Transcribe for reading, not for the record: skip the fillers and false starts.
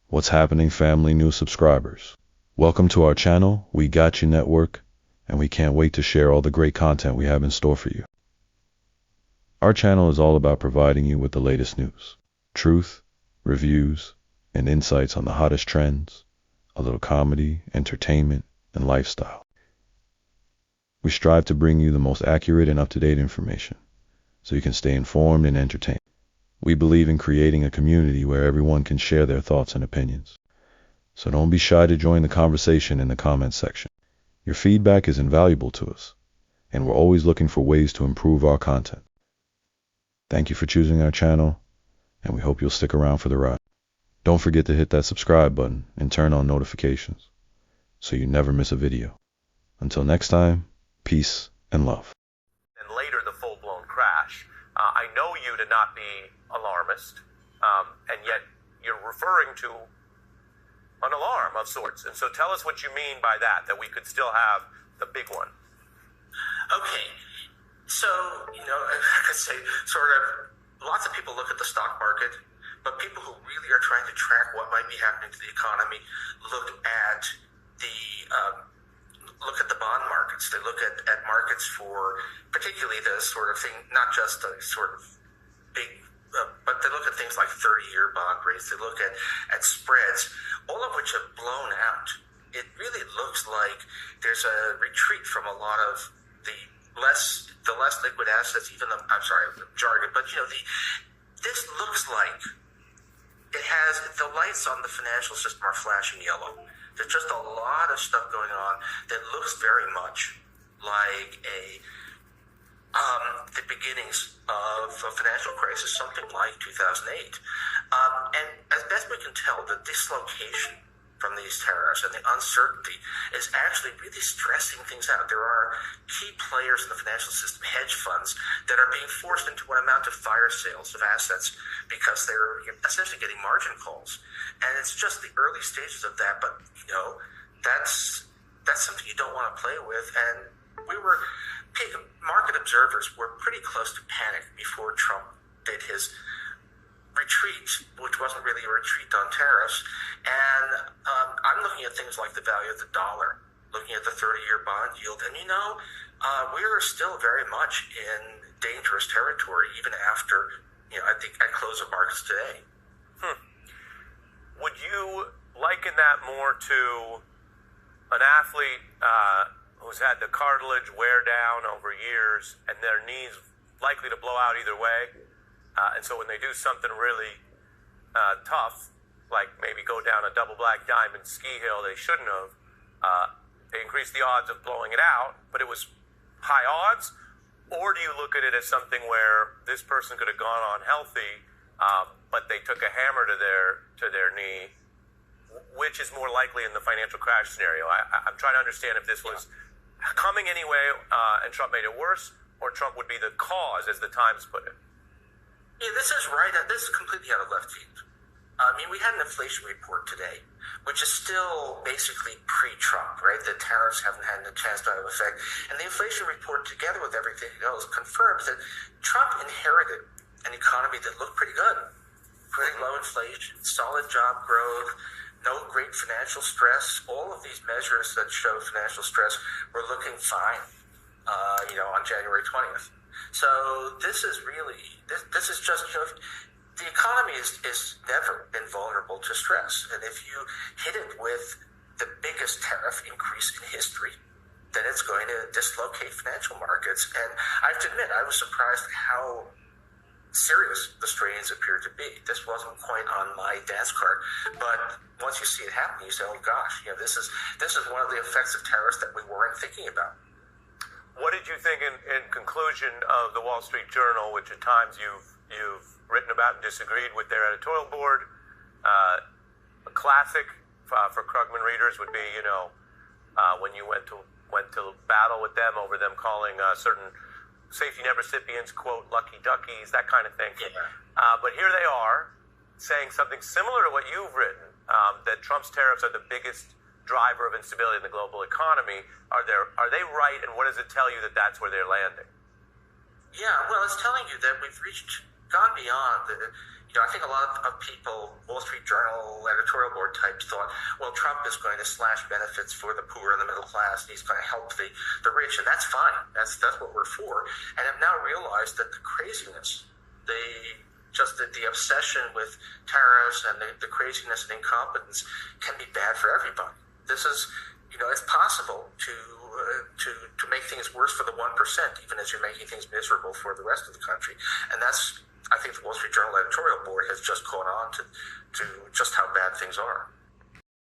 What's happening, family, new subscribers? Welcome to our channel, We Got You Network, and we can't wait to share all the great content we have in store for you. Our channel is all about providing you with the latest news, truth, reviews, and insights on the hottest trends, a little comedy, entertainment, and lifestyle. We strive to bring you the most accurate and up-to-date information, so you can stay informed and entertained. We believe in creating a community where everyone can share their thoughts and opinions. So don't be shy to join the conversation in the comments section. Your feedback is invaluable to us, and we're always looking for ways to improve our content. Thank you for choosing our channel, and we hope you'll stick around for the ride. Don't forget to hit that subscribe button and turn on notifications, so you never miss a video. Until next time, peace and love. And later the full-blown crash. I know you to not be alarmist, and yet you're referring to an alarm of sorts. And so tell us what you mean by that we could still have the big one. Okay, so, I could say sort of lots of people look at the stock market, but people who really are trying to track what might be happening to the economy look at the bond markets. They look at markets for particularly the sort of thing, not just the sort of big, but they look at things like 30-year bond rates. They look at spreads, all of which have blown out. It really looks like there's a retreat from a lot of the less liquid assets, even though, I'm sorry, jargon, but this looks like it has, the lights on the financial system are flashing yellow. There's just a lot of stuff going on that looks very much like the beginnings of a financial crisis, something like 2008. And as best we can tell, the dislocation from these tariffs and the uncertainty is actually really stressing things out. There are key players in the financial system, hedge funds, that are being forced into what amount to fire sales of assets because they're essentially getting margin calls. And it's just the early stages of that, but that's something you don't want to play with. And market observers were pretty close to panic before Trump did his retreat, which wasn't really a retreat on tariffs. And I'm looking at things like the value of the dollar, looking at the 30-year bond yield, and we're still very much in dangerous territory, even after, I think at close of markets today. Would you liken that more to an athlete who's had the cartilage wear down over years and their knees likely to blow out either way? And so when they do something really tough, like maybe go down a double black diamond ski hill they shouldn't have, they increase the odds of blowing it out, but it was high odds? Or do you look at it as something where this person could have gone on healthy, but they took a hammer to their knee? Which is more likely in the financial crash scenario? I'm trying to understand if this was coming anyway and Trump made it worse, or Trump would be the cause, as the Times put it. Yeah, this is right. This is completely out of left field. We had an inflation report today, which is still basically pre-Trump, right? The tariffs haven't had a chance to have effect. And the inflation report, together with everything else, confirms that Trump inherited an economy that looked pretty good. Pretty low inflation, solid job growth, no great financial stress. All of these measures that show financial stress were looking fine, on January 20th. So this is just, the economy is never been vulnerable to stress. And if you hit it with the biggest tariff increase in history, then it's going to dislocate financial markets. And I have to admit, I was surprised how serious the strains appear to be. This wasn't quite on my dance card, but once you see it happen, you say, oh gosh, this is one of the effects of tariffs that we weren't thinking about. What did you think in conclusion of the Wall Street Journal, which at times you've written about and disagreed with their editorial board? A classic for Krugman readers would be, when you went to battle with them over them calling certain safety net recipients, quote, lucky duckies, that kind of thing. Yeah. But here they are saying something similar to what you've written, that Trump's tariffs are the biggest driver of instability in the global economy. Are they right, and what does it tell you that that's where they're landing? Yeah, well, it's telling you that we've gone beyond the I think a lot of people, Wall Street Journal editorial board types, thought, well, Trump is going to slash benefits for the poor and the middle class, and he's going to help the rich, and that's fine. That's what we're for. And I've now realized that the craziness, the obsession with tariffs and the craziness and incompetence can be bad for everybody. This is, it's possible to make things worse for the 1%, even as you're making things miserable for the rest of the country. And that's, I think, the Wall Street Journal editorial board has just caught on to just how bad things are.